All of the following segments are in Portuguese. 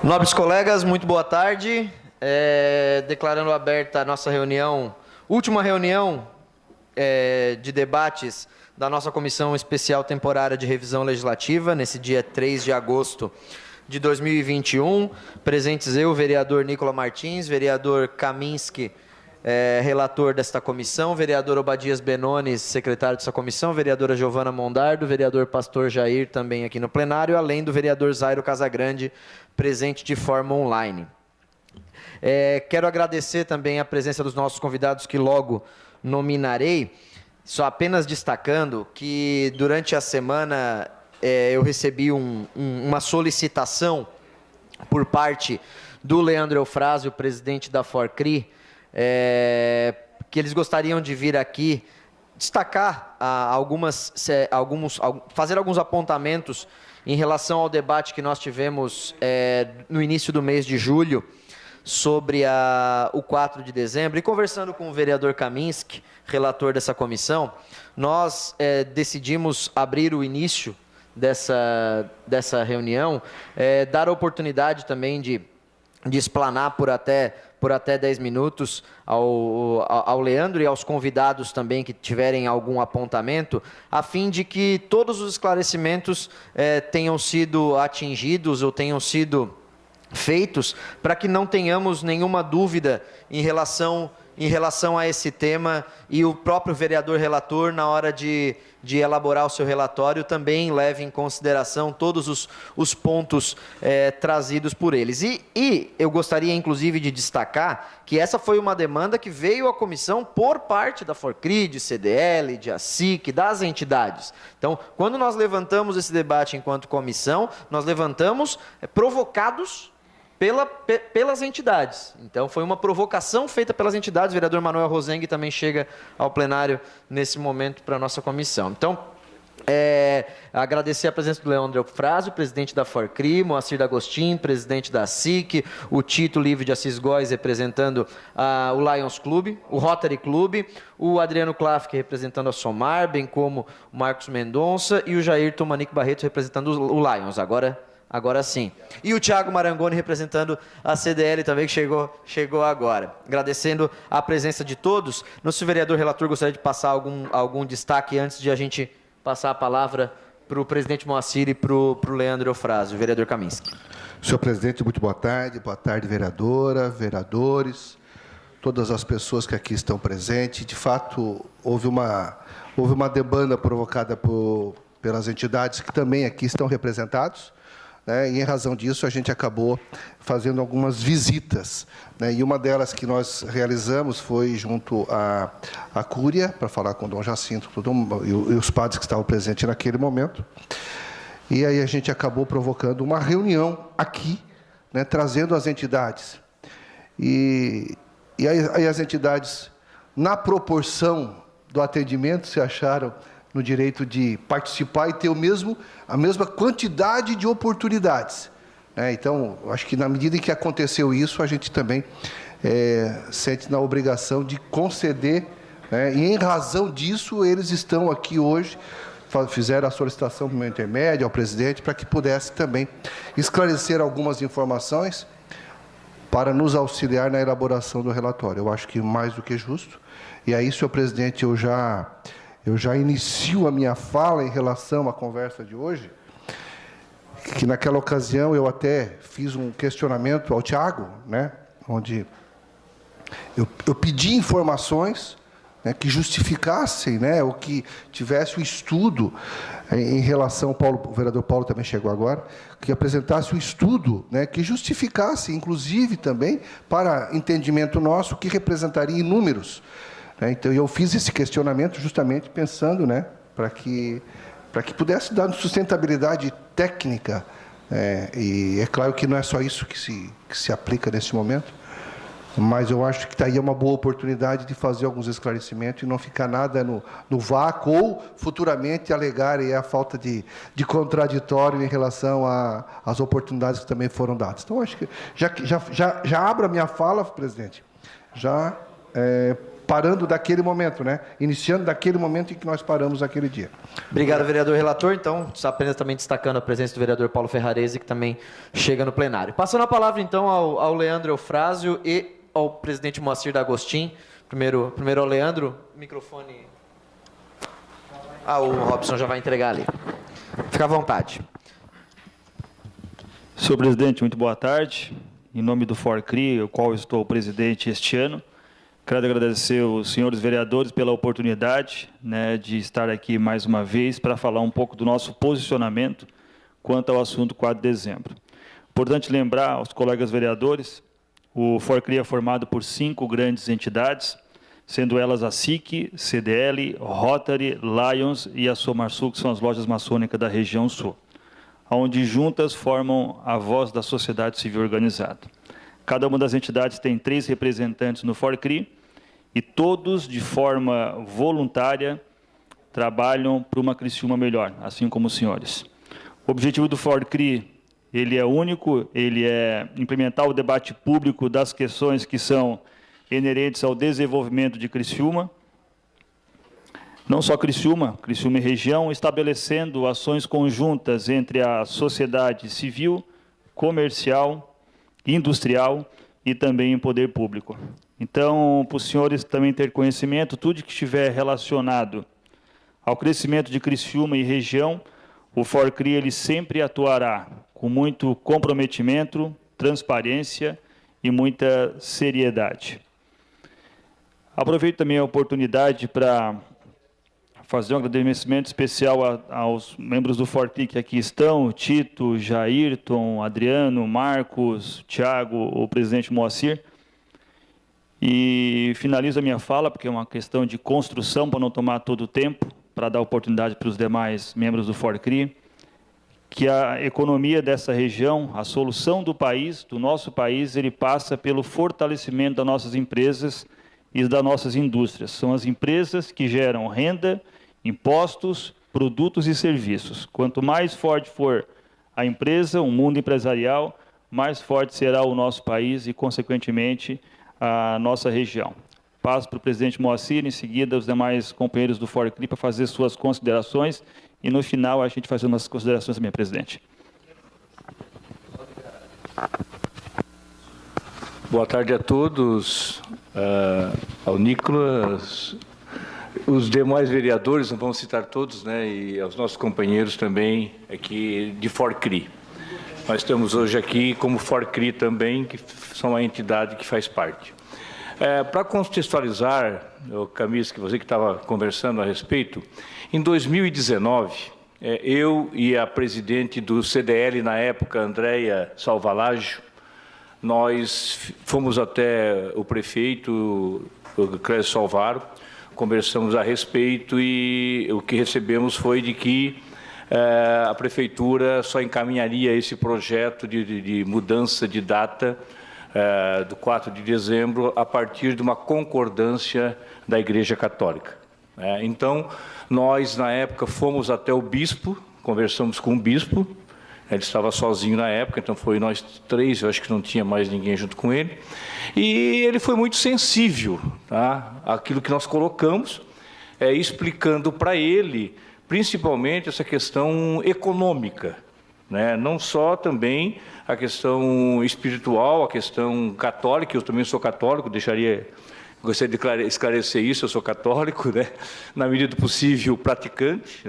Nobres colegas, muito boa tarde. Declarando aberta a nossa reunião, última reunião de debates da nossa Comissão Especial Temporária de Revisão Legislativa, nesse dia 3 de agosto de 2021. Presentes eu, vereador Nicola Martins, vereador Kaminski, relator desta comissão, vereador Obadias Benones, secretário dessa comissão, vereadora Giovana Mondardo, vereador Pastor Jair, também aqui no plenário, além do vereador Zairo Casagrande, presente de forma online. Quero agradecer também a presença dos nossos convidados que logo nominarei, só apenas destacando que durante a semana eu recebi uma solicitação por parte do Leandro Eufrásio, presidente da Forcri, que eles gostariam de vir aqui destacar fazer alguns apontamentos em relação ao debate que nós tivemos no início do mês de julho sobre o 4 de dezembro. E conversando com o vereador Kaminski, relator dessa comissão, nós decidimos abrir o início dessa reunião, dar a oportunidade também de explanar por até 10 minutos ao Leandro e aos convidados também que tiverem algum apontamento, a fim de que todos os esclarecimentos tenham sido atingidos ou tenham sido feitos, para que não tenhamos nenhuma dúvida em relação a esse tema, e o próprio vereador relator, na hora de elaborar o seu relatório, também leve em consideração todos os pontos trazidos por eles. E eu gostaria, inclusive, de destacar que essa foi uma demanda que veio à comissão por parte da Forcri, de CDL, de ASIC, das entidades. Então, quando nós levantamos esse debate enquanto comissão, nós levantamos provocados pelas entidades. Então, foi uma provocação feita pelas entidades. O vereador Manuel Rosengue também chega ao plenário nesse momento para a nossa comissão. Então, agradecer a presença do Leandro Eufrásio, presidente da Forcri, Moacir D'Agostin, presidente da SIC, o Tito Livre de Assis Góes, representando o Lions Clube, o Rotary Clube, o Adriano Klafke, representando a Somar, bem como o Marcos Mendonça, e o Jair Tomanique Barreto, representando o Lions. Agora sim. E o Thiago Marangoni, representando a CDL também, que chegou agora. Agradecendo a presença de todos. Nosso vereador relator gostaria de passar algum destaque antes de a gente passar a palavra para o presidente Moacir e para o Leandro Eufrásio. Vereador Kaminski. Senhor presidente, muito boa tarde vereadora, vereadores, todas as pessoas que aqui estão presentes. De fato, houve uma demanda provocada pelas entidades que também aqui estão representados, e, em razão disso, a gente acabou fazendo algumas visitas, e uma delas que nós realizamos foi junto à Cúria, para falar com o Dom Jacinto e os padres que estavam presentes naquele momento. E aí a gente acabou provocando uma reunião aqui, trazendo as entidades. E aí as entidades, na proporção do atendimento, se acharam no direito de participar e ter a mesma quantidade de oportunidades. Então, acho que na medida em que aconteceu isso, a gente também sente na obrigação de conceder, e em razão disso, eles estão aqui hoje, fizeram a solicitação para o meu intermédio, ao presidente, para que pudesse também esclarecer algumas informações para nos auxiliar na elaboração do relatório. Eu acho que mais do que justo. E aí, senhor presidente, eu já inicio a minha fala em relação à conversa de hoje, que naquela ocasião eu até fiz um questionamento ao Thiago, onde eu pedi informações que justificassem, ou que tivesse um estudo em relação, o vereador Paulo também chegou agora, que apresentasse um estudo que justificasse, inclusive também, para entendimento nosso, que representaria em números. Então, eu fiz esse questionamento justamente pensando, para que pudesse dar sustentabilidade técnica, e é claro que não é só isso que se aplica nesse momento, mas eu acho que está aí uma boa oportunidade de fazer alguns esclarecimentos e não ficar nada no vácuo, ou futuramente alegar a falta de contraditório em relação às oportunidades que também foram dadas. Então, acho que já abro a minha fala, presidente, parando daquele momento, né? Iniciando daquele momento em que nós paramos aquele dia. Obrigado, vereador relator. Então, apenas também destacando a presença do vereador Paulo Ferrarese, que também chega no plenário. Passando a palavra, então, ao Leandro Eufrásio e ao presidente Moacir D'Agostin. Primeiro ao Leandro, microfone. O Robson já vai entregar ali. Fica à vontade. Senhor presidente, muito boa tarde. Em nome do FORCRI, o qual eu estou presidente este ano, quero agradecer os senhores vereadores pela oportunidade, de estar aqui mais uma vez para falar um pouco do nosso posicionamento quanto ao assunto 4 de dezembro. Importante lembrar aos colegas vereadores, o FORCRI é formado por 5 grandes entidades, sendo elas a SIC, CDL, Rotary, Lions e a Somarsul, que são as lojas maçônicas da região sul, onde juntas formam a voz da sociedade civil organizada. Cada uma das entidades tem 3 representantes no FORCRI e todos, de forma voluntária, trabalham para uma Criciúma melhor, assim como os senhores. O objetivo do FORCRI, ele é único, ele é implementar o debate público das questões que são inerentes ao desenvolvimento de Criciúma, não só Criciúma e região, estabelecendo ações conjuntas entre a sociedade civil, comercial, industrial e também em poder público. Então, para os senhores também ter conhecimento, tudo que estiver relacionado ao crescimento de Criciúma e região, o FORCRI ele sempre atuará com muito comprometimento, transparência e muita seriedade. Aproveito também a oportunidade para fazer um agradecimento especial aos membros do FORCRI que aqui estão, Tito, Jairton, Adriano, Marcos, Tiago, o presidente Moacir. E finalizo a minha fala, porque é uma questão de construção, para não tomar todo o tempo, para dar oportunidade para os demais membros do FORCRI, que a economia dessa região, a solução do país, do nosso país, ele passa pelo fortalecimento das nossas empresas e das nossas indústrias. São as empresas que geram renda, impostos, produtos e serviços. Quanto mais forte for a empresa, o mundo empresarial, mais forte será o nosso país e, consequentemente, a nossa região. Passo para o presidente Moacir, em seguida os demais companheiros do FORCRI para fazer suas considerações e, no final, a gente faz umas considerações também, presidente. Boa tarde a todos, ao Nicolas, os demais vereadores, não vamos citar todos, e aos nossos companheiros também aqui de FORCRI. Nós estamos hoje aqui como FORCRI também, que são a entidade que faz parte. Para contextualizar, Camis, que você que estava conversando a respeito, em 2019, eu e a presidente do CDL na época, Andréia Salvalaggio, nós fomos até o prefeito, o Clésio Salvaro, conversamos a respeito e o que recebemos foi de que a prefeitura só encaminharia esse projeto de mudança de data do 4 de dezembro a partir de uma concordância da Igreja Católica. Então, nós, na época, fomos até o bispo, conversamos com o bispo, ele estava sozinho na época, então foi nós 3, eu acho que não tinha mais ninguém junto com ele, e ele foi muito sensível àquilo que nós colocamos, explicando para ele, principalmente, essa questão econômica, não só também a questão espiritual, a questão católica, eu também sou católico, gostaria de esclarecer isso, eu sou católico, na medida do possível praticante,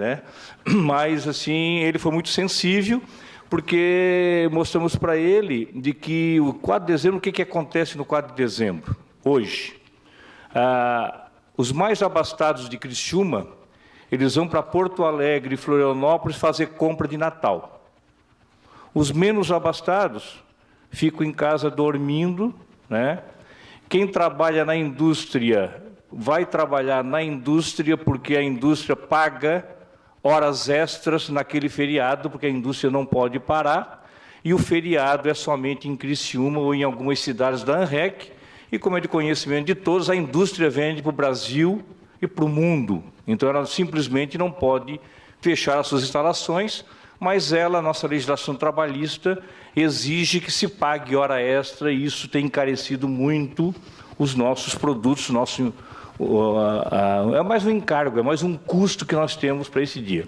mas assim, ele foi muito sensível, porque mostramos para ele de que o 4 de dezembro, o que acontece no 4 de dezembro, hoje? Os mais abastados de Criciúma, eles vão para Porto Alegre e Florianópolis fazer compra de Natal. Os menos abastados ficam em casa dormindo, Quem trabalha na indústria vai trabalhar na indústria porque a indústria paga horas extras naquele feriado, porque a indústria não pode parar, e o feriado é somente em Criciúma ou em algumas cidades da ANREC, e como é de conhecimento de todos, a indústria vende para o Brasil e para o mundo. Então, ela simplesmente não pode fechar as suas instalações, mas ela, nossa legislação trabalhista, exige que se pague hora extra, e isso tem encarecido muito os nossos produtos, é mais um encargo, é mais um custo que nós temos para esse dia.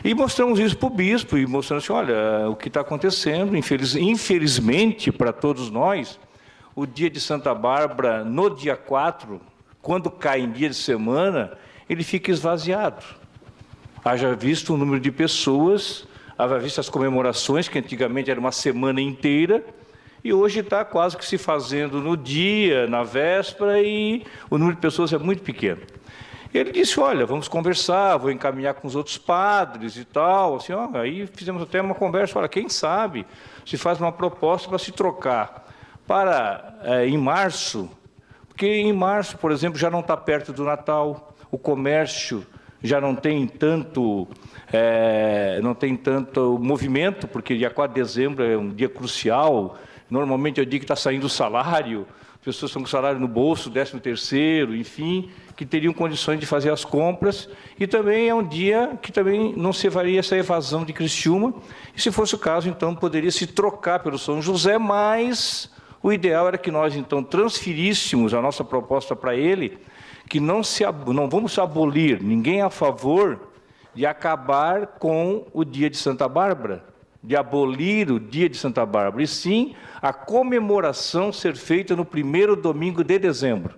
E mostramos isso para o bispo, e mostrando assim, olha, o que está acontecendo, infelizmente para todos nós, o dia de Santa Bárbara, no dia 4, quando cai em dia de semana, ele fica esvaziado. Haja visto o número de pessoas, haja visto as comemorações, que antigamente era uma semana inteira, e hoje está quase que se fazendo no dia, na véspera, e o número de pessoas é muito pequeno. Ele disse, olha, vamos conversar, vou encaminhar com os outros padres e tal. Assim, ó, aí fizemos até uma conversa, olha, quem sabe se faz uma proposta para se trocar para em março, porque em março, por exemplo, já não está perto do Natal, o comércio já não tem tanto movimento, porque dia 4 de dezembro é um dia crucial, normalmente é o dia que está saindo o salário, as pessoas estão com o salário no bolso, 13º, enfim, que teriam condições de fazer as compras, e também é um dia que também não se faria essa evasão de Criciúma, e se fosse o caso, então, poderia se trocar pelo São José, mas o ideal era que nós, então, transferíssemos a nossa proposta para ele, que não vamos abolir, ninguém é a favor de acabar com o dia de Santa Bárbara, de abolir o dia de Santa Bárbara, e sim a comemoração ser feita no primeiro domingo de dezembro.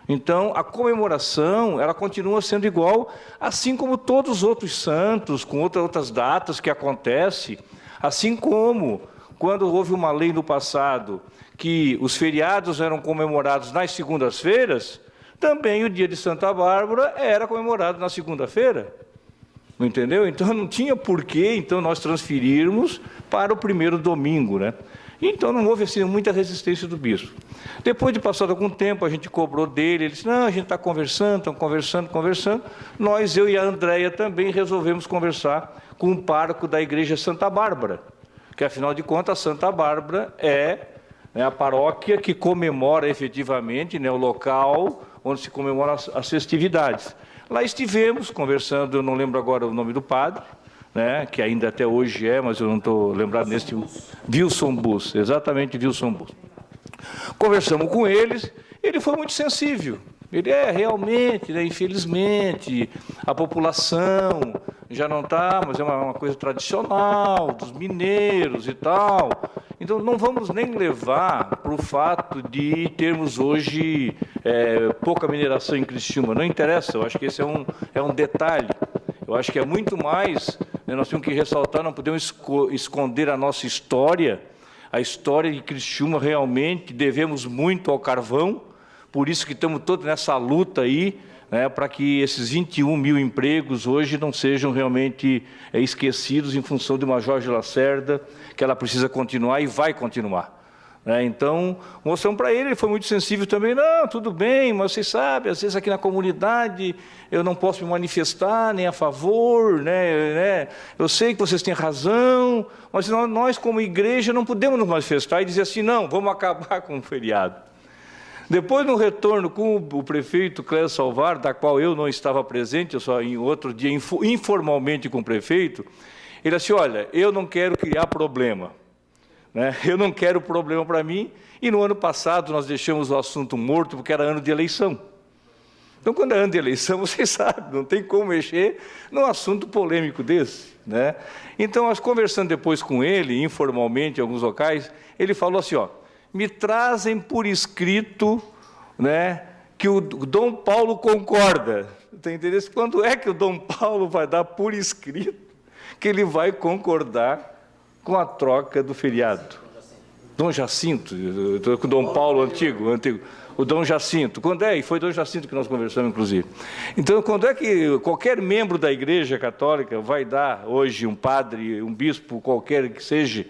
Então, a comemoração, ela continua sendo igual, assim como todos os outros santos, com outras datas que acontecem, assim como quando houve uma lei no passado que os feriados eram comemorados nas segundas-feiras, também o dia de Santa Bárbara era comemorado na segunda-feira. Entendeu? Então, não tinha porquê, então, nós transferirmos para o primeiro domingo, né? Então, não houve assim, muita resistência do bispo. Depois de passado algum tempo, a gente cobrou dele, ele disse, não, a gente está conversando, estamos conversando. Nós, eu e a Andréia também resolvemos conversar com o pároco da Igreja Santa Bárbara, que, afinal de contas, a Santa Bárbara é a paróquia que comemora efetivamente, né, o local onde se comemoram as festividades. Lá estivemos conversando, eu não lembro agora o nome do padre, né, que ainda até hoje mas eu não estou lembrado nesse... Wilson Bus, exatamente Wilson Bus. Conversamos com eles, ele foi muito sensível. Ele realmente, né, infelizmente, a população já não está, mas é uma coisa tradicional, dos mineiros e tal. Então, não vamos nem levar para o fato de termos hoje pouca mineração em Criciúma. Não interessa, eu acho que esse é um detalhe. Eu acho que é muito mais, né, nós temos que ressaltar, não podemos esconder a nossa história, a história de Criciúma realmente, devemos muito ao carvão, por isso que estamos todos nessa luta aí, né, para que esses 21 mil empregos hoje não sejam realmente esquecidos em função de uma Jorge Lacerda, que ela precisa continuar e vai continuar. Então, mostramos para ele foi muito sensível também, não, tudo bem, mas vocês sabem, às vezes aqui na comunidade eu não posso me manifestar nem a favor, né? Eu sei que vocês têm razão, mas nós como igreja não podemos nos manifestar e dizer assim, não, vamos acabar com o feriado. Depois, no retorno com o prefeito Clécio Salvar, da qual eu não estava presente, eu só em outro dia, informalmente com o prefeito, ele disse, olha, eu não quero criar problema. Eu não quero problema para mim, e no ano passado nós deixamos o assunto morto, porque era ano de eleição. Então, quando é ano de eleição, vocês sabem, não tem como mexer num assunto polêmico desse. Então, nós conversando depois com ele, informalmente, em alguns locais, ele falou assim, ó, me trazem por escrito, que o Dom Paulo concorda. Está entendendo? Quando é que o Dom Paulo vai dar por escrito que ele vai concordar com a troca do feriado? Dom Jacinto, com o Dom Paulo antigo, o Dom Jacinto. Quando é? E foi Dom Jacinto que nós conversamos, inclusive. Então, quando é que qualquer membro da Igreja Católica vai dar hoje um padre, um bispo, qualquer que seja,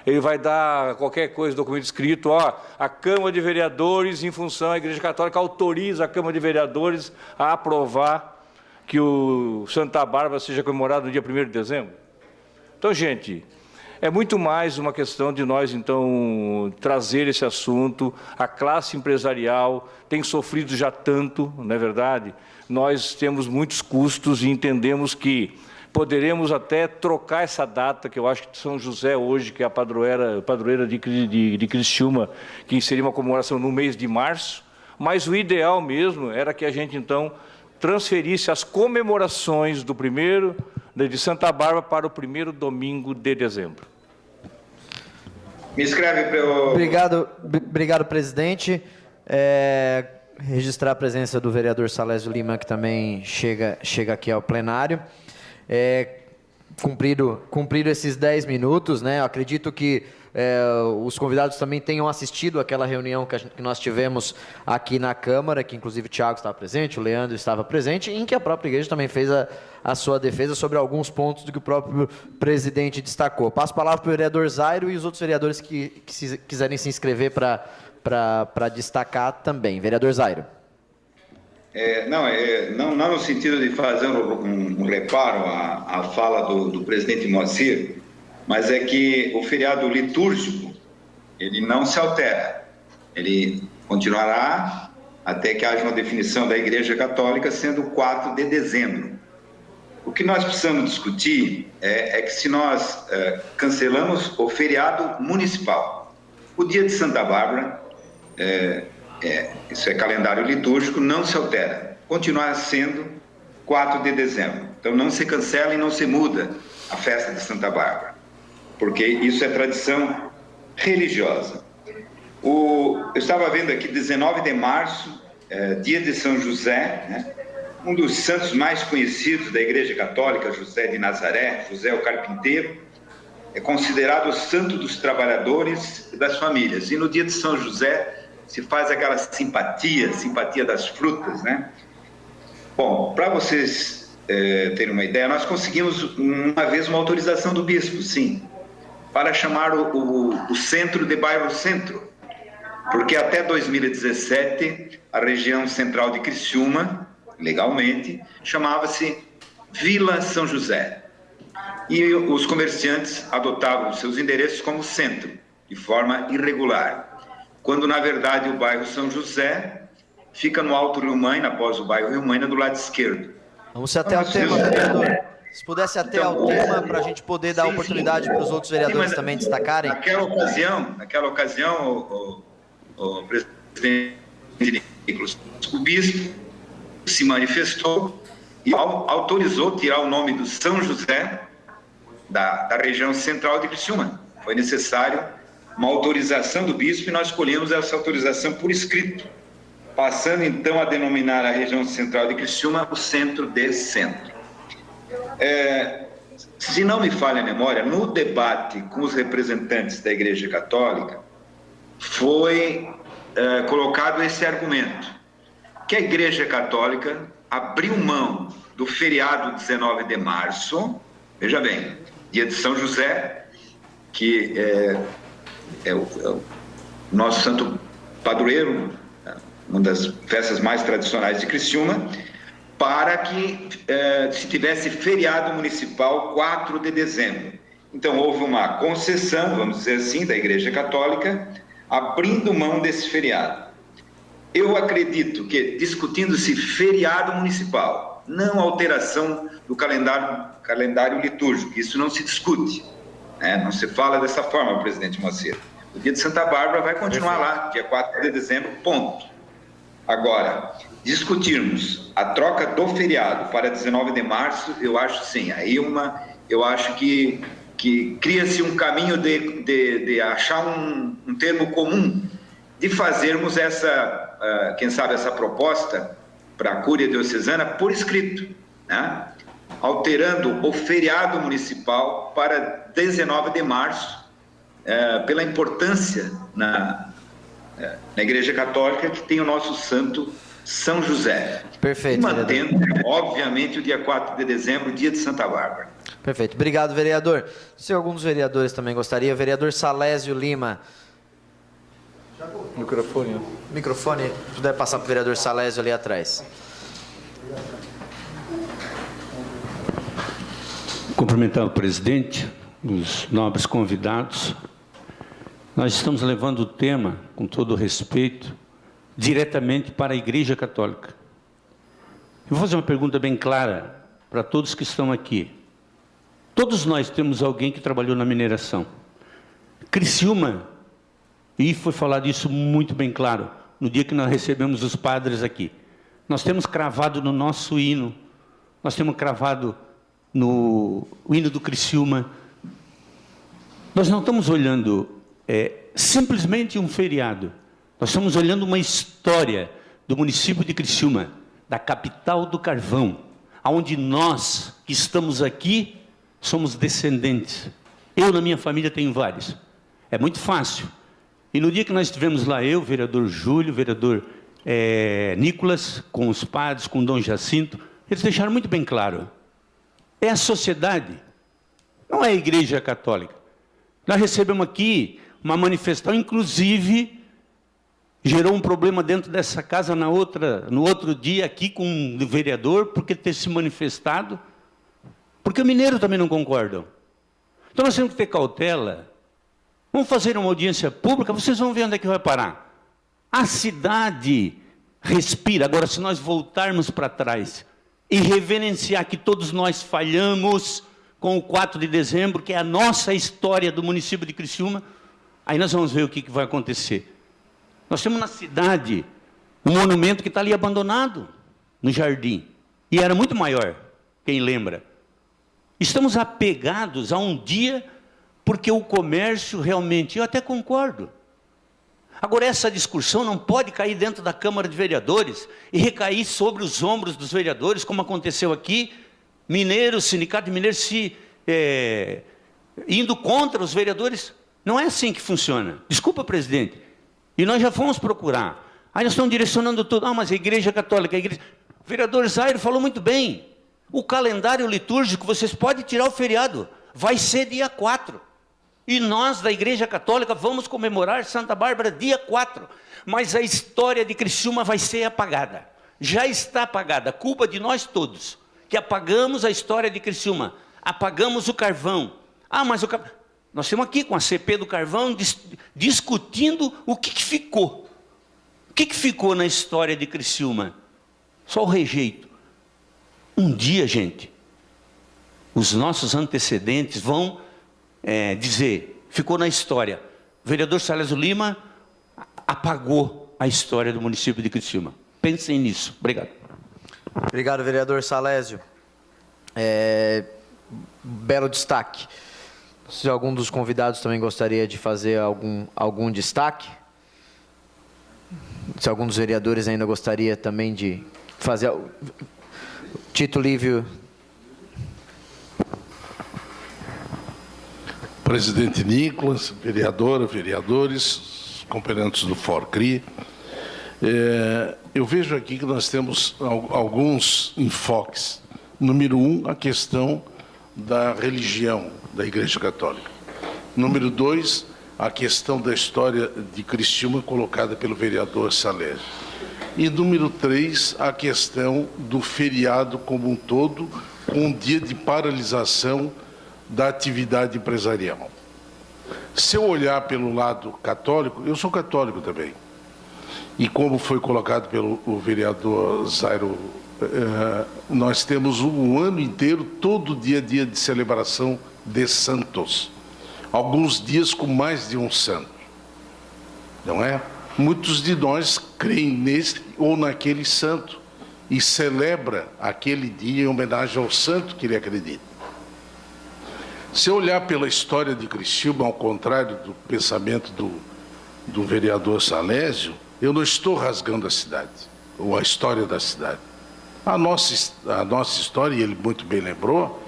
ele vai dar qualquer coisa, documento escrito, a Câmara de Vereadores, em função, a Igreja Católica autoriza a Câmara de Vereadores a aprovar que o Santa Bárbara seja comemorado no dia 1º de dezembro? Então, gente, é muito mais uma questão de nós, então, trazer esse assunto. A classe empresarial tem sofrido já tanto, não é verdade? Nós temos muitos custos e entendemos que poderemos até trocar essa data, que eu acho que São José hoje, que é a padroeira de Criciúma, que seria uma comemoração no mês de março, mas o ideal mesmo era que a gente, então, transferisse as comemorações de Santa Bárbara para o primeiro domingo de dezembro. Me escreve para eu... Obrigado, presidente. Registrar a presença do vereador Salésio Lima, que também chega aqui ao plenário. Cumprido esses 10 minutos, né? Eu acredito que os convidados também tenham assistido àquela reunião que nós tivemos aqui na Câmara, que inclusive o Thiago estava presente, o Leandro estava presente, em que a própria igreja também fez a sua defesa sobre alguns pontos do que o próprio presidente destacou. Passo a palavra para o vereador Zairo e os outros vereadores que quiserem se inscrever para destacar também. Vereador Zairo. Não no sentido de fazer um reparo à fala do presidente Moacir, mas é que o feriado litúrgico, ele não se altera. Ele continuará até que haja uma definição da Igreja Católica, sendo 4 de dezembro. O que nós precisamos discutir é que se nós cancelamos o feriado municipal, o dia de Santa Bárbara, isso é calendário litúrgico, não se altera. Continuar sendo 4 de dezembro. Então não se cancela e não se muda a festa de Santa Bárbara, porque isso é tradição religiosa. Eu estava vendo aqui, 19 de março, dia de São José, né? Um dos santos mais conhecidos da Igreja Católica, José de Nazaré, José o Carpinteiro, é considerado o santo dos trabalhadores e das famílias. E no dia de São José se faz aquela simpatia das frutas, né? Bom, para vocês terem uma ideia, nós conseguimos uma vez uma autorização do bispo, sim, para chamar o centro de bairro centro, porque até 2017 a região central de Criciúma, legalmente, chamava-se Vila São José, e os comerciantes adotavam os seus endereços como centro, de forma irregular, quando na verdade o bairro São José fica no Alto Rio Maina, após o bairro Rio Maina, do lado esquerdo. Vamos até o tema, vereador. Se pudesse até ao tema, para a gente poder dar oportunidade para os outros vereadores também destacarem. Naquela ocasião, o presidente Nicolas, o bispo se manifestou e autorizou tirar o nome do São José da região central de Criciúma. Foi necessário uma autorização do bispo e nós escolhemos essa autorização por escrito, passando então a denominar a região central de Criciúma o centro de centro. Se não me falha a memória, no debate com os representantes da Igreja Católica, foi colocado esse argumento, que a Igreja Católica abriu mão do feriado 19 de março, veja bem, dia de São José, que é o nosso santo padroeiro, uma das festas mais tradicionais de Criciúma, para que se tivesse feriado municipal 4 de dezembro. Então, houve uma concessão, vamos dizer assim, da Igreja Católica, abrindo mão desse feriado. Eu acredito que, discutindo-se feriado municipal, não alteração do calendário litúrgico, isso não se discute, né? Não se fala dessa forma, presidente Moacir. O dia de Santa Bárbara vai continuar lá, dia 4 de dezembro, ponto. Agora, discutirmos a troca do feriado para 19 de março, eu acho sim, eu acho que cria-se um caminho de achar um termo comum, de fazermos quem sabe essa proposta para a Cúria Diocesana por escrito, né? Alterando o feriado municipal para 19 de março, pela importância na Igreja Católica, que tem o nosso santo São José. Perfeito, e mantendo, obviamente, o dia 4 de dezembro, dia de Santa Bárbara. Perfeito. Obrigado, vereador. Se alguns vereadores também gostariam, vereador Salésio Lima. Microfone, se puder passar para o vereador Salésio ali atrás. Cumprimentar o presidente, os nobres convidados. Nós estamos levando o tema, com todo o respeito, diretamente para a Igreja Católica. Eu vou fazer uma pergunta bem clara para todos que estão aqui. Todos nós temos alguém que trabalhou na mineração. Criciúma, e foi falado isso muito bem claro, no dia que nós recebemos os padres aqui. Nós temos cravado no nosso hino, nós temos cravado no hino do Criciúma. Nós não estamos olhando simplesmente um feriado. Nós estamos olhando uma história do município de Criciúma, da capital do carvão, onde nós que estamos aqui somos descendentes. Eu, na minha família, tenho vários. É muito fácil. E no dia que nós estivemos lá, eu, vereador Júlio, vereador Nicolas, com os padres, com o Dom Jacinto, eles deixaram muito bem claro. É a sociedade, não é a Igreja Católica. Nós recebemos aqui uma manifestação, inclusive, gerou um problema dentro dessa casa no outro dia aqui com o vereador, porque ter se manifestado, porque o mineiro também não concordam. Então nós temos que ter cautela. Vamos fazer uma audiência pública, vocês vão ver onde é que vai parar. A cidade respira. Agora, se nós voltarmos para trás e reverenciar que todos nós falhamos com o 4 de dezembro, que é a nossa história do município de Criciúma, aí nós vamos ver o que vai acontecer. Nós temos na cidade um monumento que está ali abandonado, no jardim. E era muito maior, quem lembra. Estamos apegados a um dia, porque o comércio realmente, eu até concordo. Agora, essa discussão não pode cair dentro da Câmara de Vereadores e recair sobre os ombros dos vereadores, como aconteceu aqui, mineiros, sindicato de mineiros indo contra os vereadores. Não é assim que funciona. Desculpa, presidente. E nós já fomos procurar. Aí nós estamos direcionando tudo. Mas a Igreja Católica, a Igreja... O vereador Zairo falou muito bem. O calendário litúrgico, vocês podem tirar o feriado. Vai ser dia 4. E nós, da Igreja Católica, vamos comemorar Santa Bárbara dia 4. Mas a história de Criciúma vai ser apagada. Já está apagada. Culpa de nós todos, que apagamos a história de Criciúma. Apagamos o carvão. Mas o carvão... Nós estamos aqui com a CP do carvão discutindo o que ficou. O que ficou na história de Criciúma? Só o rejeito. Um dia, gente, os nossos antecedentes vão dizer, ficou na história. O vereador Salésio Lima apagou a história do município de Criciúma. Pensem nisso. Obrigado. Obrigado, vereador Salésio. Belo destaque. Se algum dos convidados também gostaria de fazer algum destaque, se algum dos vereadores ainda gostaria também de fazer... Tito Lívio. Presidente Nicolas, vereadora, vereadores, componentes do FORCRI, eu vejo aqui que nós temos alguns enfoques. Número 1, a questão da religião da Igreja Católica. Número 2, a questão da história de Criciúma colocada pelo vereador Salésio. E número 3, a questão do feriado como um todo, com um dia de paralisação da atividade empresarial. Se eu olhar pelo lado católico, eu sou católico também. E como foi colocado pelo vereador Zairo, nós temos um ano inteiro, todo dia a dia de celebração de santos. Alguns dias com mais de um santo. Não é? Muitos de nós creem nesse ou naquele santo e celebra aquele dia em homenagem ao santo que ele acredita. Se eu olhar pela história de Criciúma, ao contrário do pensamento do vereador Salésio, eu não estou rasgando a cidade, ou a história da cidade. A nossa história, e ele muito bem lembrou,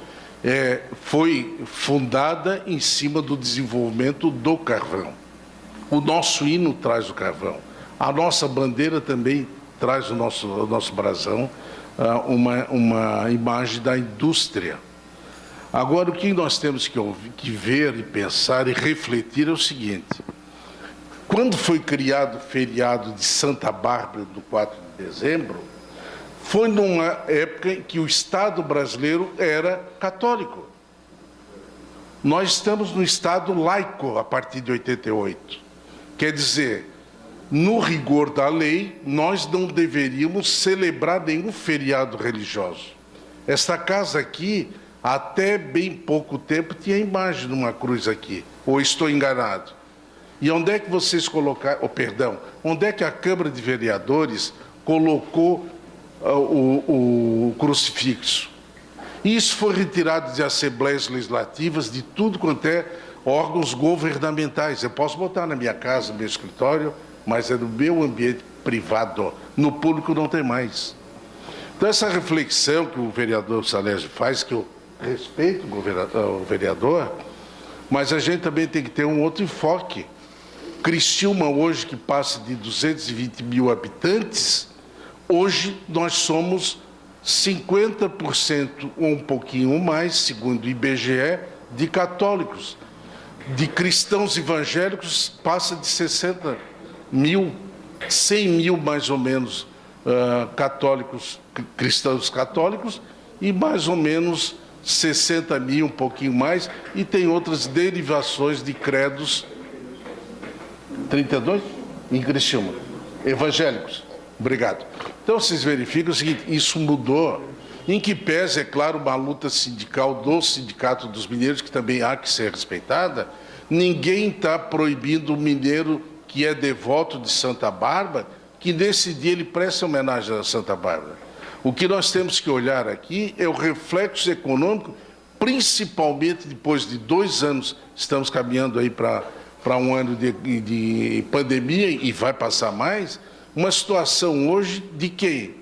foi fundada em cima do desenvolvimento do carvão. O nosso hino traz o carvão. A nossa bandeira também traz o nosso brasão, uma imagem da indústria. Agora, o que nós temos que ver e pensar e refletir é o seguinte. Quando foi criado o feriado de Santa Bárbara, do 4 de dezembro, foi numa época em que o Estado brasileiro era católico. Nós estamos no Estado laico a partir de 88. Quer dizer, no rigor da lei, nós não deveríamos celebrar nenhum feriado religioso. Esta casa aqui, até bem pouco tempo, tinha a imagem de uma cruz aqui, ou estou enganado? E onde é que vocês colocaram, onde é que a Câmara de Vereadores colocou o crucifixo? Isso foi retirado de assembleias legislativas, de tudo quanto é órgãos governamentais. Eu posso botar na minha casa, no meu escritório, mas é no meu ambiente privado. No público não tem mais. Então, essa reflexão que o vereador Salésio faz, que eu respeito o vereador, mas a gente também tem que ter um outro enfoque. Criciúma, hoje, que passa de 220 mil habitantes, hoje nós somos 50% ou um pouquinho mais, segundo o IBGE, de católicos. De cristãos evangélicos passa de 60 mil, 100 mil mais ou menos católicos, cristãos católicos, e mais ou menos 60 mil, um pouquinho mais, e tem outras derivações de credos, 32 em Criciúma, evangélicos. Obrigado. Então, vocês verificam o seguinte, isso mudou, em que pese, é claro, uma luta sindical do Sindicato dos Mineiros, que também há que ser respeitada. Ninguém está proibindo o mineiro que é devoto de Santa Bárbara, que nesse dia ele preste homenagem a Santa Bárbara. O que nós temos que olhar aqui é o reflexo econômico, principalmente depois de 2 anos, estamos caminhando aí para um ano de pandemia, e vai passar mais, uma situação hoje de quem?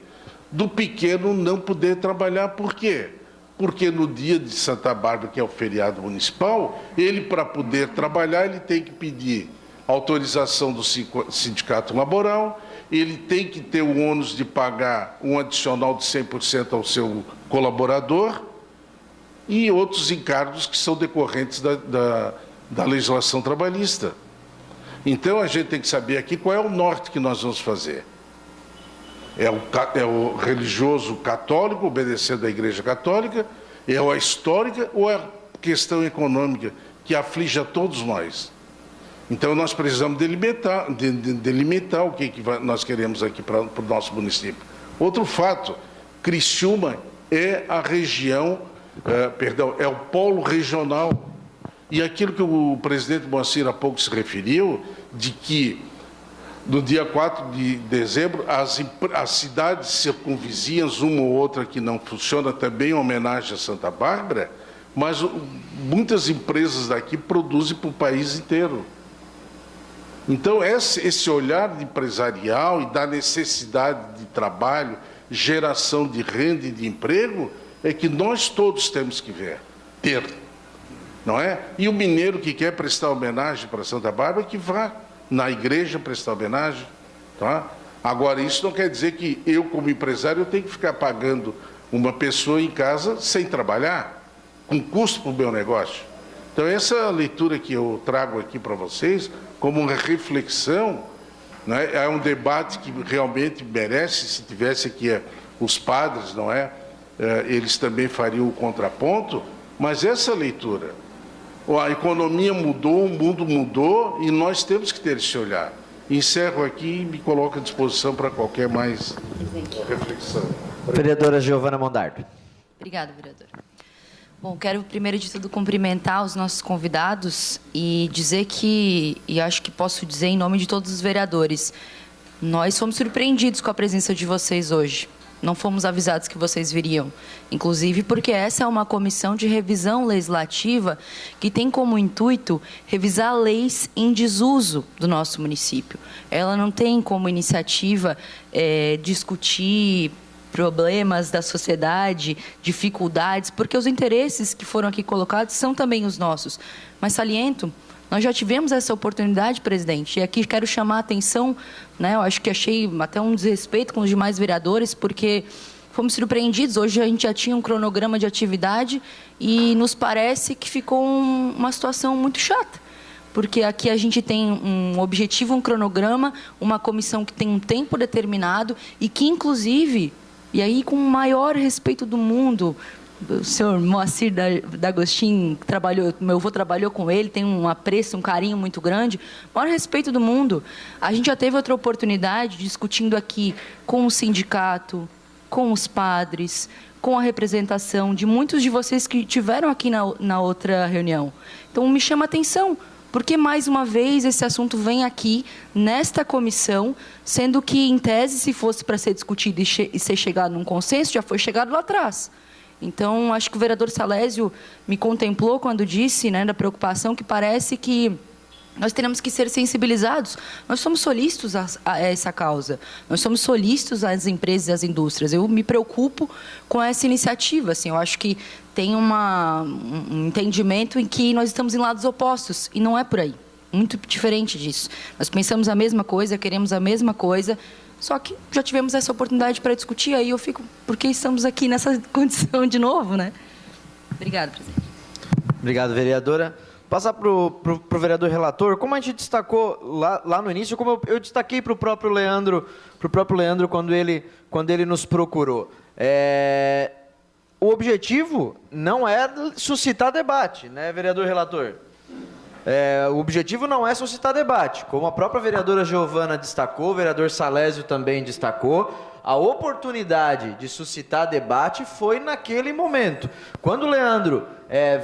Do pequeno não poder trabalhar. Por quê? Porque no dia de Santa Bárbara, que é o feriado municipal, ele, para poder trabalhar, ele tem que pedir autorização do sindicato laboral, ele tem que ter o ônus de pagar um adicional de 100% ao seu colaborador e outros encargos que são decorrentes da legislação trabalhista. Então, a gente tem que saber aqui qual é o norte que nós vamos fazer. É o religioso católico, obedecendo à Igreja Católica, é a histórica ou é a questão econômica que aflige a todos nós? Então, nós precisamos delimitar o que nós queremos aqui para o nosso município. Outro fato, Criciúma é a região, é o polo regional. E aquilo que o presidente Moacir há pouco se referiu, de que no dia 4 de dezembro, as cidades circunvizinhas, uma ou outra que não funciona, também em homenagem a Santa Bárbara, mas muitas empresas daqui produzem para o país inteiro. Então, esse olhar empresarial e da necessidade de trabalho, geração de renda e de emprego, é que nós todos temos que ter, não é? E o mineiro que quer prestar homenagem para Santa Bárbara, que vá na igreja prestar homenagem, tá? Agora, isso não quer dizer que eu, como empresário, eu tenho que ficar pagando uma pessoa em casa sem trabalhar, com custo para o meu negócio. Então, essa leitura que eu trago aqui para vocês, como uma reflexão, né, é um debate que realmente merece, se tivesse aqui os padres, não é? Eles também fariam o contraponto, mas essa leitura, a economia mudou, o mundo mudou e nós temos que ter esse olhar. Encerro aqui e me coloco à disposição para qualquer mais reflexão. Vereadora Giovana Mondardo. Obrigada, vereador. Bom, quero primeiro de tudo cumprimentar os nossos convidados e dizer que, e acho que posso dizer em nome de todos os vereadores, nós fomos surpreendidos com a presença de vocês hoje. Não fomos avisados que vocês viriam, inclusive porque essa é uma comissão de revisão legislativa que tem como intuito revisar leis em desuso do nosso município. Ela não tem como iniciativa discutir problemas da sociedade, dificuldades, porque os interesses que foram aqui colocados são também os nossos. Mas saliento, nós já tivemos essa oportunidade, presidente, e aqui quero chamar a atenção, né, eu acho que achei até um desrespeito com os demais vereadores, porque fomos surpreendidos, hoje a gente já tinha um cronograma de atividade e nos parece que ficou uma situação muito chata, porque aqui a gente tem um objetivo, um cronograma, uma comissão que tem um tempo determinado e que, inclusive, e aí com o maior respeito do mundo, o senhor Moacir D'Agostin trabalhou, meu avô trabalhou com ele, tem um apreço, um carinho muito grande, o maior respeito do mundo. A gente já teve outra oportunidade discutindo aqui com o sindicato, com os padres, com a representação de muitos de vocês que tiveram aqui na outra reunião. Então, me chama a atenção, Porque, mais uma vez, esse assunto vem aqui, nesta comissão, sendo que, em tese, se fosse para ser discutido e ser chegado num consenso, já foi chegado lá atrás. Então, acho que o vereador Salésio me contemplou quando disse, né, da preocupação, que parece que nós teremos que ser sensibilizados. Nós somos solícitos a essa causa. Nós somos solícitos às empresas e às indústrias. Eu me preocupo com essa iniciativa. Assim, eu acho que tem um entendimento em que nós estamos em lados opostos. E não é por aí. Muito diferente disso. Nós pensamos a mesma coisa, queremos a mesma coisa, só que já tivemos essa oportunidade para discutir. Aí eu fico, por que estamos aqui nessa condição de novo, né? Obrigada, presidente. Obrigado, vereadora. Passar para o vereador relator, como a gente destacou lá no início, como eu destaquei para o próprio Leandro quando ele nos procurou. O objetivo não é suscitar debate, né, vereador relator? O objetivo não é suscitar debate. Como a própria vereadora Giovana destacou, o vereador Salésio também destacou, a oportunidade de suscitar debate foi naquele momento. Quando o Leandro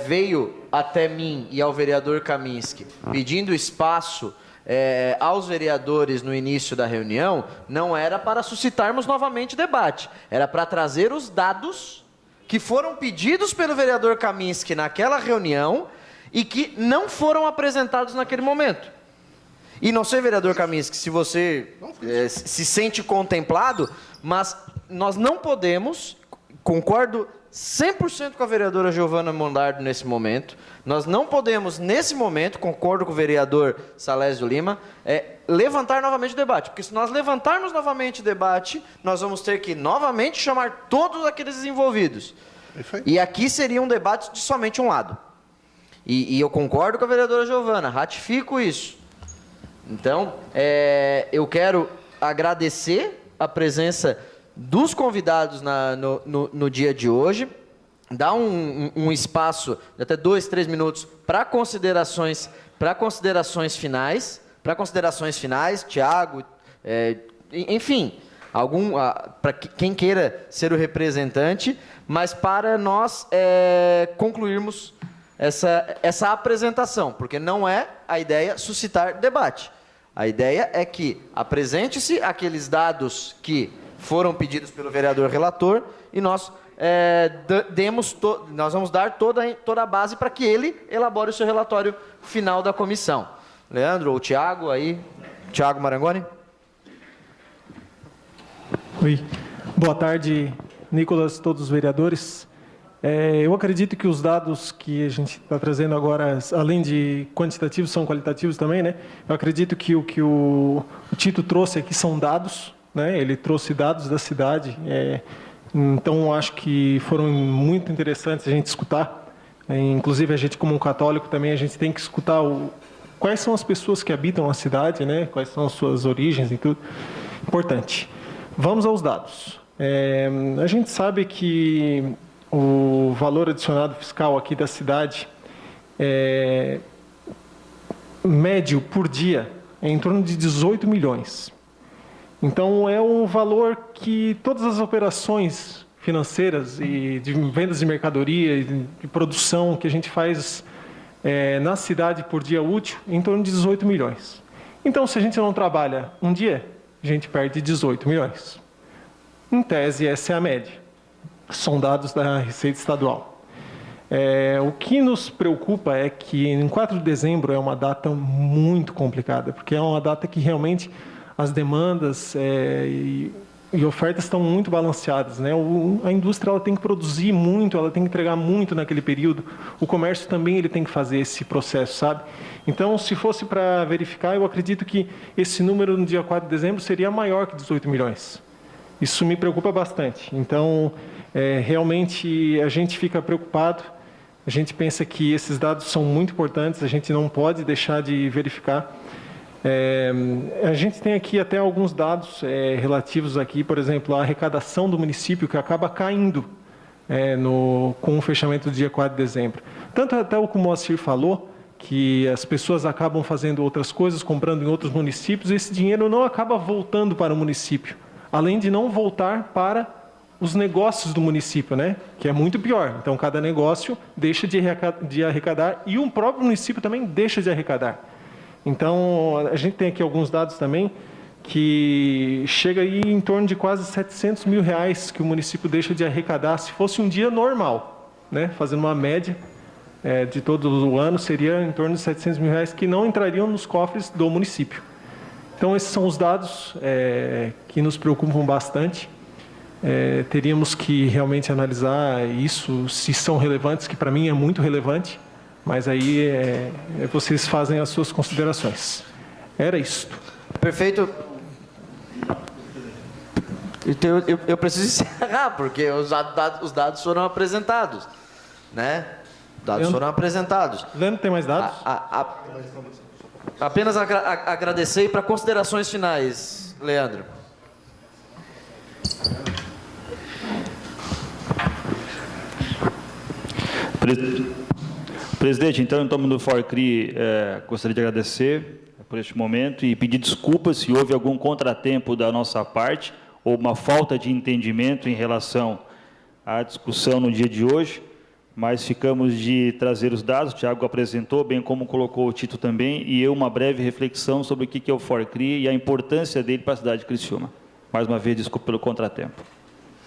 veio até mim e ao vereador Kaminski pedindo espaço aos vereadores no início da reunião, não era para suscitarmos novamente debate, era para trazer os dados que foram pedidos pelo vereador Kaminski naquela reunião e que não foram apresentados naquele momento. E não sei, vereador Kaminski, se você se sente contemplado, mas nós não podemos, concordo 100% com a vereadora Giovana Mondardo nesse momento, nós não podemos, nesse momento, concordo com o vereador Salésio Lima, levantar novamente o debate, porque se nós levantarmos novamente o debate, nós vamos ter que novamente chamar todos aqueles envolvidos. E aqui seria um debate de somente um lado. E eu concordo com a vereadora Giovana, ratifico isso. Então, eu quero agradecer a presença dos convidados no dia de hoje, dar um espaço de até 2, 3 minutos para considerações finais, Tiago, enfim, para quem queira ser o representante, mas para nós concluirmos essa apresentação, porque não é a ideia suscitar debate. A ideia é que apresente-se aqueles dados que foram pedidos pelo vereador relator e nós nós vamos dar toda a base para que ele elabore o seu relatório final da comissão. Leandro ou Tiago, aí. Tiago Marangoni. Oi. Boa tarde, Nicolas, todos os vereadores. Eu acredito que os dados que a gente está trazendo agora, além de quantitativos, são qualitativos também, né? Eu acredito que o que o Tito trouxe aqui são dados, né? Ele trouxe dados da cidade, então acho que foram muito interessantes a gente escutar. Inclusive, a gente, como um católico, também a gente tem que escutar quais são as pessoas que habitam a cidade, né? Quais são as suas origens e tudo. Importante. Vamos aos dados. A gente sabe que o valor adicionado fiscal aqui da cidade, médio por dia, é em torno de 18 milhões. Então, é um valor que todas as operações financeiras e de vendas de mercadoria e de produção que a gente faz na cidade por dia útil, em torno de 18 milhões. Então, se a gente não trabalha um dia, a gente perde 18 milhões. Em tese, essa é a média. São dados da Receita Estadual. O que nos preocupa é que em 4 de dezembro é uma data muito complicada, porque é uma data que realmente as demandas e ofertas estão muito balanceadas, né? A indústria ela tem que produzir muito, ela tem que entregar muito naquele período. O comércio também ele tem que fazer esse processo, sabe? Então, se fosse para verificar, eu acredito que esse número no dia 4 de dezembro seria maior que 18 milhões. Isso me preocupa bastante. Então, realmente a gente fica preocupado, a gente pensa que esses dados são muito importantes, a gente não pode deixar de verificar. A gente tem aqui até alguns dados relativos aqui, por exemplo, à arrecadação do município, que acaba caindo com o fechamento do dia 4 de dezembro. Tanto até o que o Moacir falou, que as pessoas acabam fazendo outras coisas, comprando em outros municípios, e esse dinheiro não acaba voltando para o município, além de não voltar para os negócios do município, né? Que é muito pior. Então, cada negócio deixa de arrecadar e o próprio município também deixa de arrecadar. Então, a gente tem aqui alguns dados também que chega aí em torno de quase R$700 mil que o município deixa de arrecadar se fosse um dia normal, né? Fazendo uma média de todo o ano, seria em torno de R$700 mil que não entrariam nos cofres do município. Então, esses são os dados que nos preocupam bastante. Teríamos que realmente analisar isso, se são relevantes, que para mim é muito relevante, mas aí vocês fazem as suas considerações. Era isso. Perfeito. Então, eu preciso encerrar, porque os dados foram apresentados, né? Dados foram apresentados. Leandro, tem mais dados? Apenas agradecer e para considerações finais, Leandro. Presidente, então, em nome do FORCRI, gostaria de agradecer por este momento e pedir desculpas se houve algum contratempo da nossa parte ou uma falta de entendimento em relação à discussão no dia de hoje, mas ficamos de trazer os dados, o Tiago apresentou, bem como colocou o Tito também, e eu uma breve reflexão sobre o que é o FORCRI e a importância dele para a cidade de Criciúma. Mais uma vez, desculpa pelo contratempo.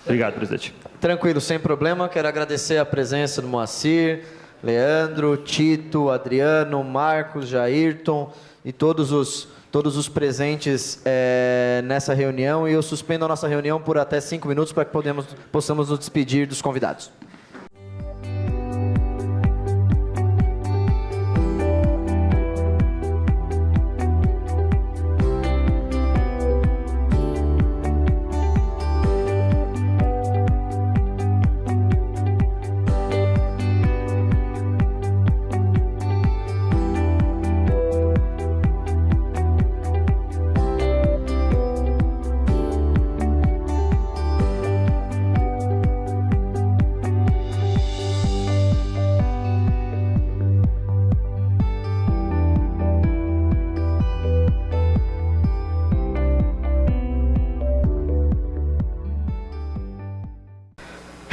Obrigado, presidente. Tranquilo, sem problema. Quero agradecer a presença do Moacir, Leandro, Tito, Adriano, Marcos, Jairton e todos os presentes nessa reunião. E eu suspendo a nossa reunião por até 5 minutos para que possamos nos despedir dos convidados.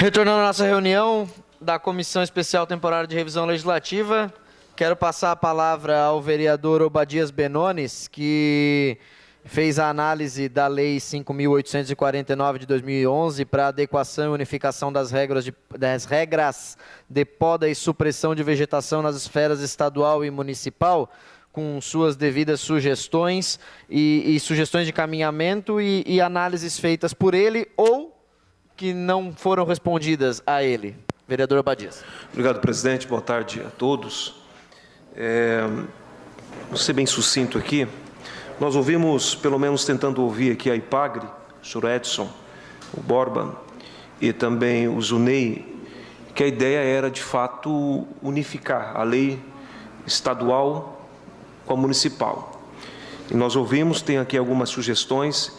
Retornando à nossa reunião da Comissão Especial Temporária de Revisão Legislativa, quero passar a palavra ao vereador Obadias Benones, que fez a análise da Lei 5.849 de 2011 para adequação e unificação das regras de poda e supressão de vegetação nas esferas estadual e municipal, com suas devidas sugestões e sugestões de caminhamento e análises feitas por ele ou que não foram respondidas a ele. Vereador Obadias. Obrigado, presidente. Boa tarde a todos. Vou ser bem sucinto aqui. Nós ouvimos, pelo menos tentando ouvir aqui a IPAGRE, o senhor Edson, o Borba e também o Zunei, que a ideia era, de fato, unificar a lei estadual com a municipal. E nós ouvimos, tem aqui algumas sugestões.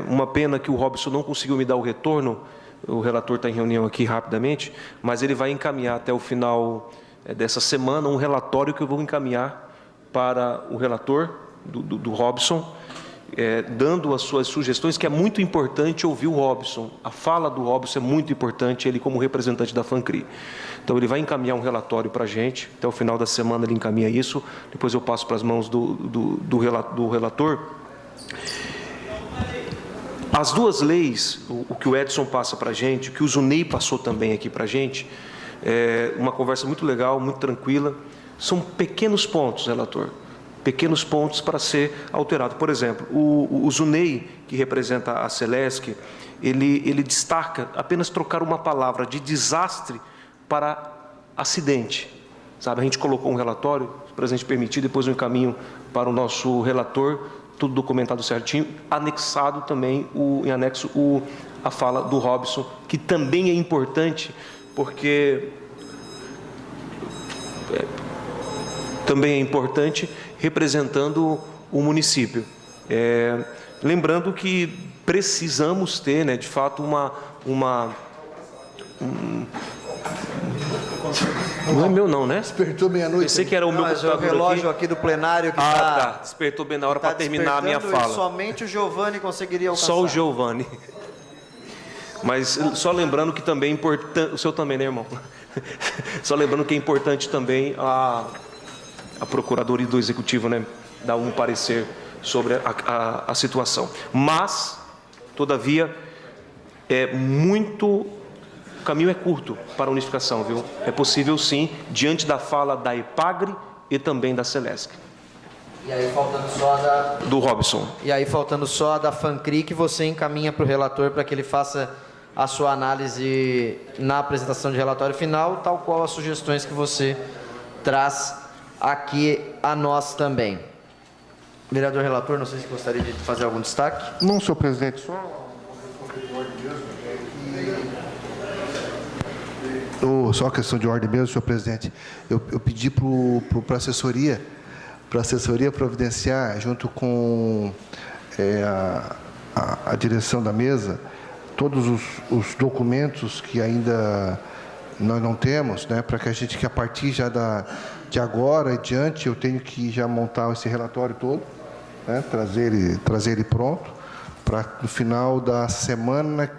Uma pena que o Robson não conseguiu me dar o retorno, o relator está em reunião aqui rapidamente, mas ele vai encaminhar até o final dessa semana um relatório que eu vou encaminhar para o relator do Robson, dando as suas sugestões, que é muito importante ouvir o Robson. A fala do Robson é muito importante, ele como representante da FANCRI. Então, ele vai encaminhar um relatório para a gente, até o final da semana ele encaminha isso, depois eu passo para as mãos do relator. As duas leis, o que o Edson passa para a gente, o que o Zunei passou também aqui para a gente, uma conversa muito legal, muito tranquila, são pequenos pontos, relator, pequenos pontos para ser alterado. Por exemplo, o Zunei, que representa a Celesc, ele destaca apenas trocar uma palavra de desastre para acidente. Sabe, a gente colocou um relatório, se o presidente permitir, depois eu encaminho para o nosso relator, tudo documentado certinho, anexado também, em anexo, a fala do Robson, que também é importante, porque também é importante representando o município. Lembrando que precisamos ter, né, de fato, não é meu não, né? Despertou meia-noite. Pensei que era o meu computador. O relógio aqui do plenário que tá. Despertou bem na hora para terminar a minha fala. Somente o Giovanni conseguiria alcançar. Só o Giovanni. Mas só lembrando que também é importante... O senhor também, né, irmão? Só lembrando que é importante também a Procuradoria do Executivo, né, dar um parecer sobre a situação. Mas, todavia, o caminho é curto para a unificação, viu? É possível, sim, diante da fala da EPAGRE e também da Celesc. E aí, faltando só do Robson. E aí, faltando só a da FANCRI, que você encaminha para o relator para que ele faça a sua análise na apresentação de relatório final, tal qual as sugestões que você traz aqui a nós também. Vereador relator, não sei se gostaria de fazer algum destaque. Não, senhor presidente, só uma questão de ordem mesmo, senhor presidente. Eu pedi para a assessoria providenciar, junto com a direção da mesa, todos os documentos que ainda nós não temos, né, para que a partir já de agora e diante, eu tenho que já montar esse relatório todo, né, trazer ele pronto, para no final da semana,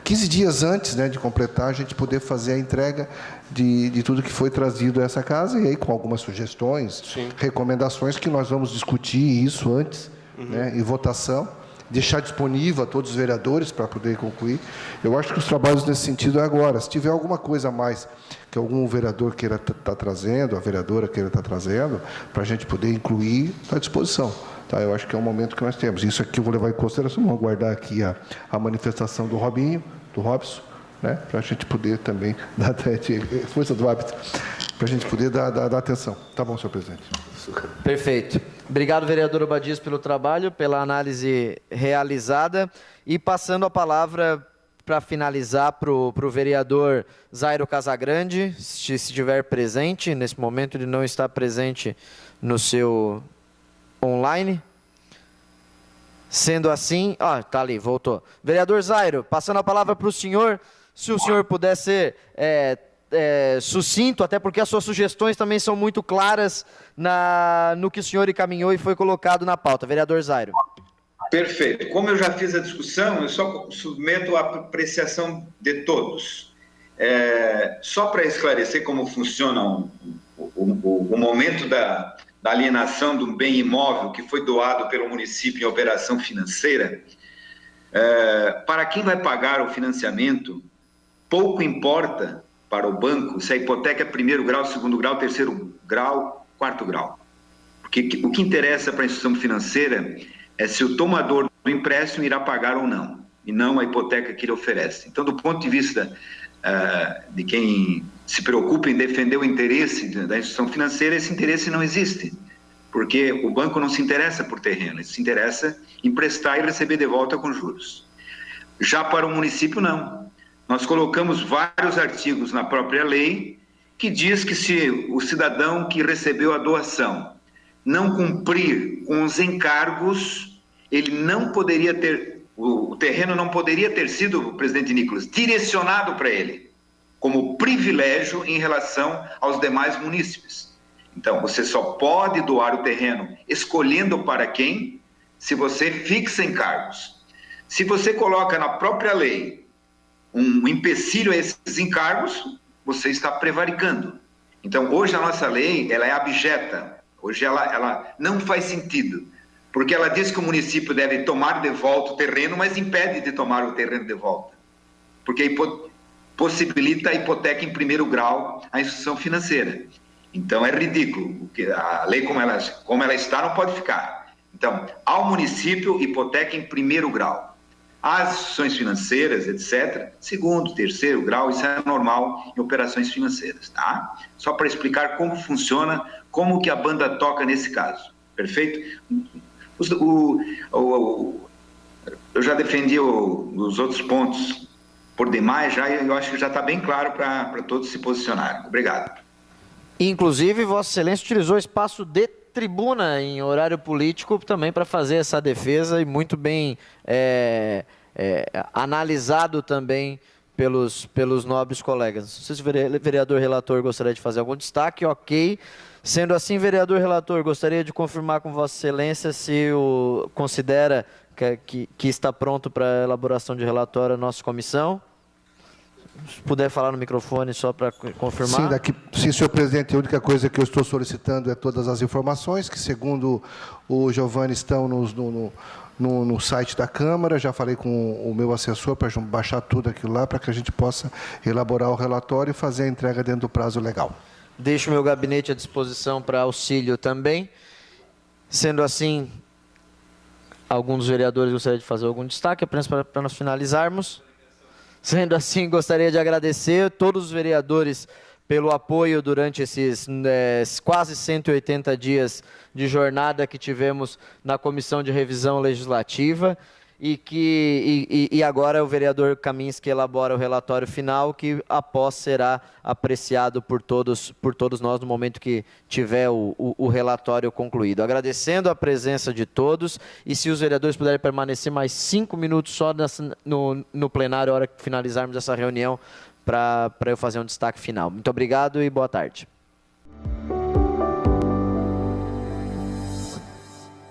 15 dias antes, né, de completar, a gente poder fazer a entrega de tudo que foi trazido a essa casa, e aí com algumas sugestões, recomendações, que nós vamos discutir isso antes, né, em votação, deixar disponível a todos os vereadores para poder concluir. Eu acho que os trabalhos nesse sentido é agora. Se tiver alguma coisa a mais que algum vereador queira estar trazendo, a vereadora queira estar trazendo, para a gente poder incluir, está à disposição. Tá? Eu acho que é o momento que nós temos. Isso aqui eu vou levar em consideração, vou aguardar aqui a manifestação do Robson, né, para a gente poder também dar força do hábito, para a gente poder dar atenção. Tá bom, senhor presidente. Perfeito. Obrigado, vereador Obadias, pelo trabalho, pela análise realizada. E passando a palavra para finalizar para o vereador Zairo Casagrande, se estiver presente. Nesse momento ele não está presente no seu online. Sendo assim, está ali, voltou. Vereador Zairo, passando a palavra para o senhor, se o senhor puder ser sucinto, até porque as suas sugestões também são muito claras no que o senhor encaminhou e foi colocado na pauta. Vereador Zairo. Perfeito. Como eu já fiz a discussão, eu só submeto a apreciação de todos. Só para esclarecer como funciona o momento da alienação do bem imóvel que foi doado pelo município em operação financeira, para quem vai pagar o financiamento, pouco importa para o banco se a hipoteca é primeiro grau, segundo grau, terceiro grau, quarto grau. Porque o que interessa para a instituição financeira é se o tomador do empréstimo irá pagar ou não, e não a hipoteca que ele oferece. Então, do ponto de vista de quem se preocupa em defender o interesse da instituição financeira, esse interesse não existe, porque o banco não se interessa por terreno, ele se interessa em prestar e receber de volta com juros. Já para o município, não. Nós colocamos vários artigos na própria lei que diz que se o cidadão que recebeu a doação não cumprir com os encargos, ele não poderia ter, o terreno não poderia ter sido, presidente Nicolas, direcionado para ele, como privilégio em relação aos demais munícipes. Então, você só pode doar o terreno escolhendo para quem, se você fixa encargos. Se você coloca na própria lei um empecilho a esses encargos, você está prevaricando. Então, hoje a nossa lei, ela é abjeta. Hoje ela não faz sentido, porque ela diz que o município deve tomar de volta o terreno, mas impede de tomar o terreno de volta, porque possibilita a hipoteca em primeiro grau à instituição financeira. Então, é ridículo, porque a lei como ela está não pode ficar. Então, ao município, hipoteca em primeiro grau. As instituições financeiras, etc., segundo, terceiro grau, isso é normal em operações financeiras, tá? Só para explicar como funciona, como que a banda toca nesse caso, perfeito? Eu já defendi os outros pontos por demais, eu acho que já está bem claro para todos se posicionarem. Obrigado. Inclusive, Vossa Excelência utilizou espaço de tribuna em horário político também para fazer essa defesa, e muito bem analisado também pelos nobres colegas. Não sei se o vereador relator gostaria de fazer algum destaque. Ok. Sendo assim, vereador relator, gostaria de confirmar com Vossa Excelência se considera que está pronto para a elaboração de relatório da nossa comissão. Se puder falar no microfone só para confirmar. Sim, senhor presidente, a única coisa que eu estou solicitando é todas as informações que, segundo o Giovanni, estão no site da Câmara. Já falei com o meu assessor para baixar tudo aquilo lá, para que a gente possa elaborar o relatório e fazer a entrega dentro do prazo legal. Deixo o meu gabinete à disposição para auxílio também. Sendo assim, alguns dos vereadores gostariam de fazer algum destaque, apenas para nós finalizarmos. Sendo assim, gostaria de agradecer a todos os vereadores pelo apoio durante esses quase 180 dias de jornada que tivemos na Comissão de Revisão Legislativa e agora o vereador Kaminski elabora o relatório final que após será apreciado por todos nós no momento que tiver o relatório concluído. Agradecendo a presença de todos e se os vereadores puderem permanecer mais 5 minutos só no plenário, a hora que finalizarmos essa reunião, para eu fazer um destaque final. Muito obrigado e boa tarde.